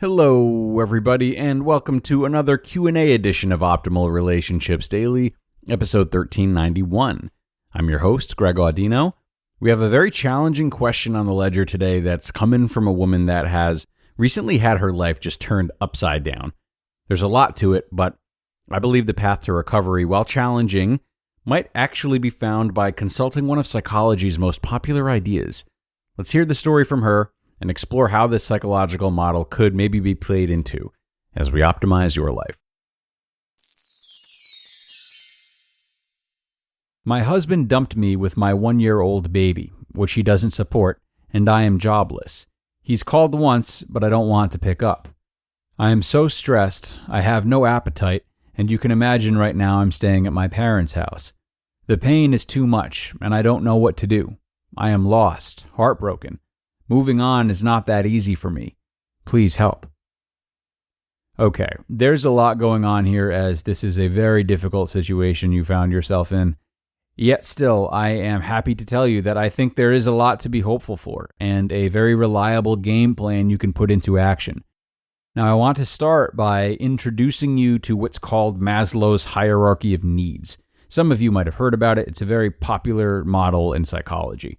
Hello, everybody, and welcome to another Q&A edition of Optimal Relationships Daily, episode 1391. I'm your host, Greg Audino. We have a very challenging question on the ledger today that's coming from a woman that has recently had her life just turned upside down. There's a lot to it, but I believe the path to recovery, while challenging, might actually be found by consulting one of psychology's most popular ideas. Let's hear the story from her and explore how this psychological model could maybe be played into as we optimize your life. My husband dumped me with my 1-year-old baby, which he doesn't support, and I am jobless. He's called once, but I don't want to pick up. I am so stressed, I have no appetite, and you can imagine right now I'm staying at my parents' house. The pain is too much, and I don't know what to do. I am lost, heartbroken. Moving on is not that easy for me. Please help. Okay, there's a lot going on here as this is a very difficult situation you found yourself in. Yet still, I am happy to tell you that I think there is a lot to be hopeful for and a very reliable game plan you can put into action. Now, I want to start by introducing you to what's called Maslow's hierarchy of needs. Some of you might have heard about it. It's a very popular model in psychology.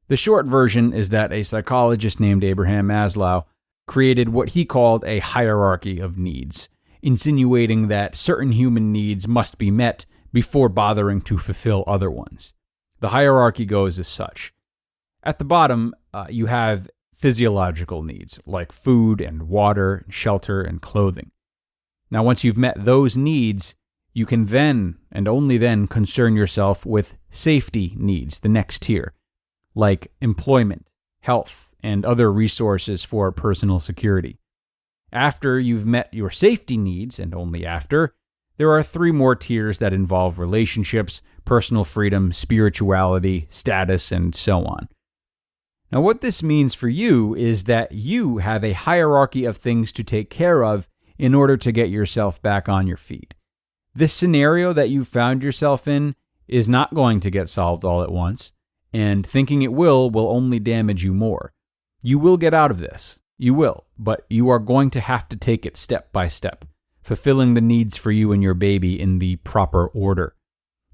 The short version is that a psychologist named Abraham Maslow created what he called a hierarchy of needs, insinuating that certain human needs must be met before bothering to fulfill other ones. The hierarchy goes as such. At the bottom, you have physiological needs, like food and water, shelter, and clothing. Now, once you've met those needs, you can then, and only then, concern yourself with safety needs, the next tier, like employment, health, and other resources for personal security. After you've met your safety needs, and only after, there are 3 more tiers that involve relationships, personal freedom, spirituality, status, and so on. Now, what this means for you is that you have a hierarchy of things to take care of in order to get yourself back on your feet. This scenario that you found yourself in is not going to get solved all at once, and thinking it will only damage you more. You will get out of this. You will, but you are going to have to take it step by step, fulfilling the needs for you and your baby in the proper order.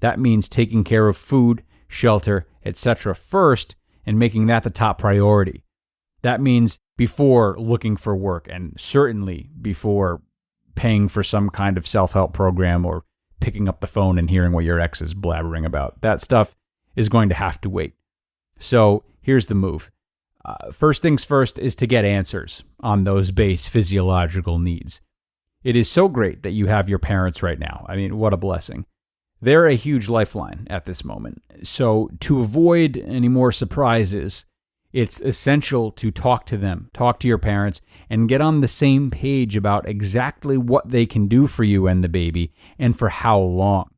That means taking care of food, shelter, etc. first, and making that the top priority. That means before looking for work, and certainly before paying for some kind of self-help program or picking up the phone and hearing what your ex is blabbering about. That stuff is going to have to wait. So here's the move. First things first is to get answers on those base physiological needs. It is so great that you have your parents right now. I mean, what a blessing. They're a huge lifeline at this moment. So to avoid any more surprises, it's essential to talk to them, talk to your parents, and get on the same page about exactly what they can do for you and the baby and for how long.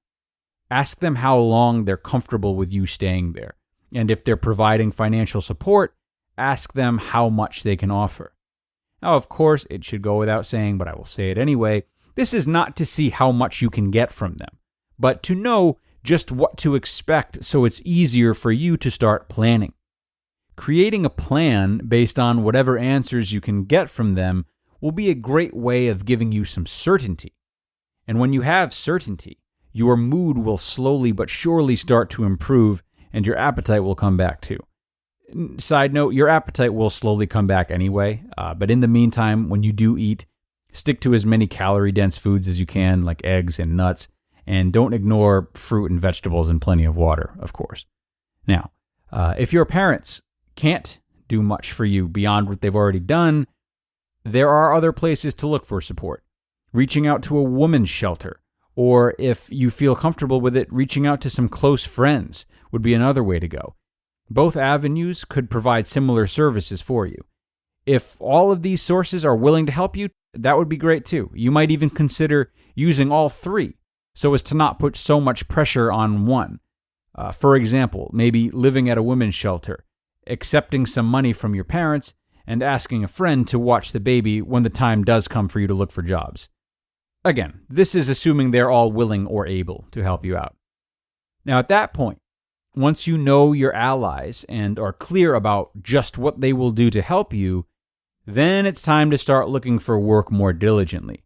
Ask them how long they're comfortable with you staying there. And if they're providing financial support, ask them how much they can offer. Now, of course, it should go without saying, but I will say it anyway. This is not to see how much you can get from them, but to know just what to expect so it's easier for you to start planning. Creating a plan based on whatever answers you can get from them will be a great way of giving you some certainty. And when you have certainty, your mood will slowly but surely start to improve, and your appetite will come back too. Side note, your appetite will slowly come back anyway, but in the meantime, when you do eat, stick to as many calorie-dense foods as you can, like eggs and nuts, and don't ignore fruit and vegetables and plenty of water, of course. Now, if your parents can't do much for you beyond what they've already done, there are other places to look for support. Reaching out to a women's shelter, or if you feel comfortable with it, reaching out to some close friends would be another way to go. Both avenues could provide similar services for you. If all of these sources are willing to help you, that would be great too. You might even consider using all 3 so as to not put so much pressure on one. For example, maybe living at a women's shelter, accepting some money from your parents, and asking a friend to watch the baby when the time does come for you to look for jobs. Again, this is assuming they're all willing or able to help you out. Now, at that point, once you know your allies and are clear about just what they will do to help you, then it's time to start looking for work more diligently.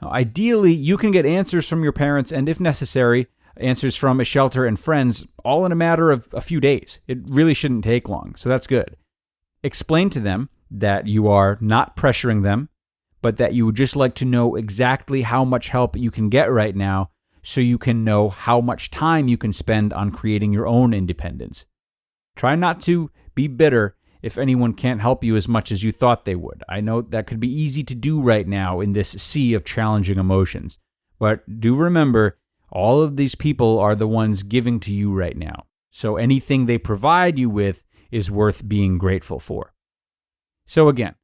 Now, ideally, you can get answers from your parents and, if necessary, answers from a shelter and friends all in a matter of a few days. It really shouldn't take long, so that's good. Explain to them that you are not pressuring them, but that you would just like to know exactly how much help you can get right now so you can know how much time you can spend on creating your own independence. Try not to be bitter if anyone can't help you as much as you thought they would. I know that could be easy to do right now in this sea of challenging emotions, but do remember, all of these people are the ones giving to you right now. So anything they provide you with is worth being grateful for. So again,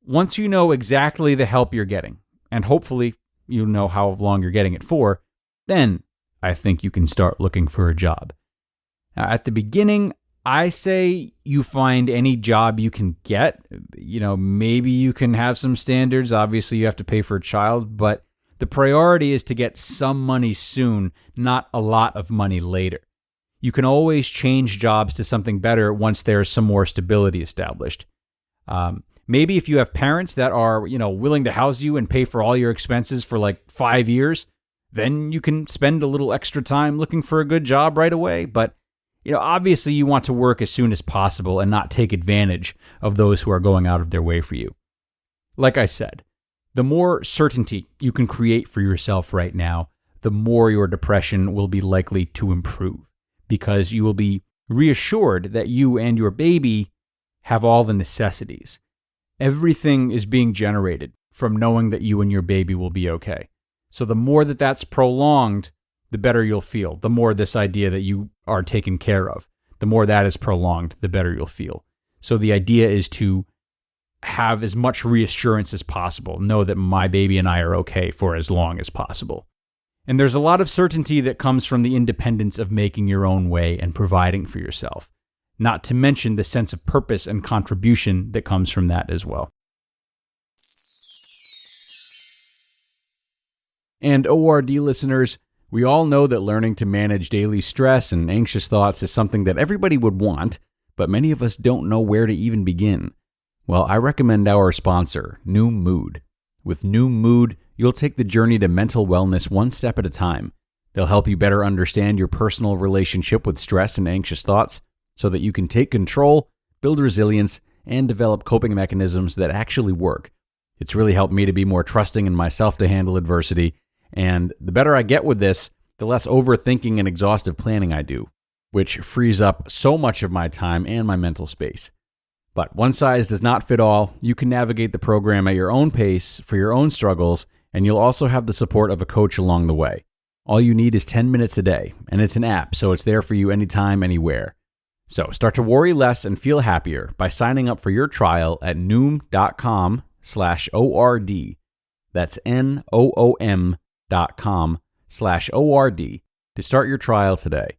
once you know exactly the help you're getting, and hopefully you know how long you're getting it for, then I think you can start looking for a job. Now, at the beginning, I say you find any job you can get. Maybe you can have some standards. Obviously, you have to pay for a child, but the priority is to get some money soon, not a lot of money later. You can always change jobs to something better once there's some more stability established. Maybe if you have parents that are, willing to house you and pay for all your expenses for like 5 years, then you can spend a little extra time looking for a good job right away. But, obviously you want to work as soon as possible and not take advantage of those who are going out of their way for you. Like I said, the more certainty you can create for yourself right now, the more your depression will be likely to improve, because you will be reassured that you and your baby have all the necessities. Everything is being generated from knowing that you and your baby will be okay. So the more that that's prolonged, the better you'll feel. The more this idea that you are taken care of, the more that is prolonged, the better you'll feel. So the idea is to have as much reassurance as possible. Know that my baby and I are okay for as long as possible. And there's a lot of certainty that comes from the independence of making your own way and providing for yourself. Not to mention the sense of purpose and contribution that comes from that as well. And ORD listeners, we all know that learning to manage daily stress and anxious thoughts is something that everybody would want, but many of us don't know where to even begin. Well, I recommend our sponsor, Noom Mood. With Noom Mood, you'll take the journey to mental wellness one step at a time. They'll help you better understand your personal relationship with stress and anxious thoughts so that you can take control, build resilience, and develop coping mechanisms that actually work. It's really helped me to be more trusting in myself to handle adversity, and the better I get with this, the less overthinking and exhaustive planning I do, which frees up so much of my time and my mental space. But one size does not fit all. You can navigate the program at your own pace for your own struggles, and you'll also have the support of a coach along the way. All you need is 10 minutes a day, and it's an app, so it's there for you anytime, anywhere. So start to worry less and feel happier by signing up for your trial at noom.com/ORD. That's NOOM.com/ORD to start your trial today.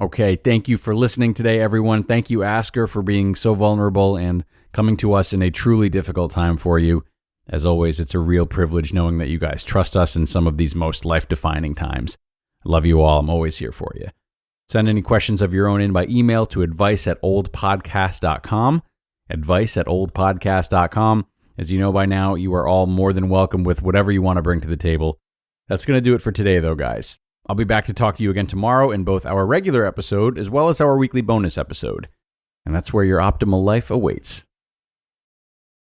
Okay, thank you for listening today, everyone. Thank you, Asker, for being so vulnerable and coming to us in a truly difficult time for you. As always, it's a real privilege knowing that you guys trust us in some of these most life-defining times. I love you all. I'm always here for you. Send any questions of your own in by email to advice@oldpodcast.com. Advice@oldpodcast.com. As you know by now, you are all more than welcome with whatever you want to bring to the table. That's going to do it for today, though, guys. I'll be back to talk to you again tomorrow in both our regular episode as well as our weekly bonus episode. And that's where your optimal life awaits.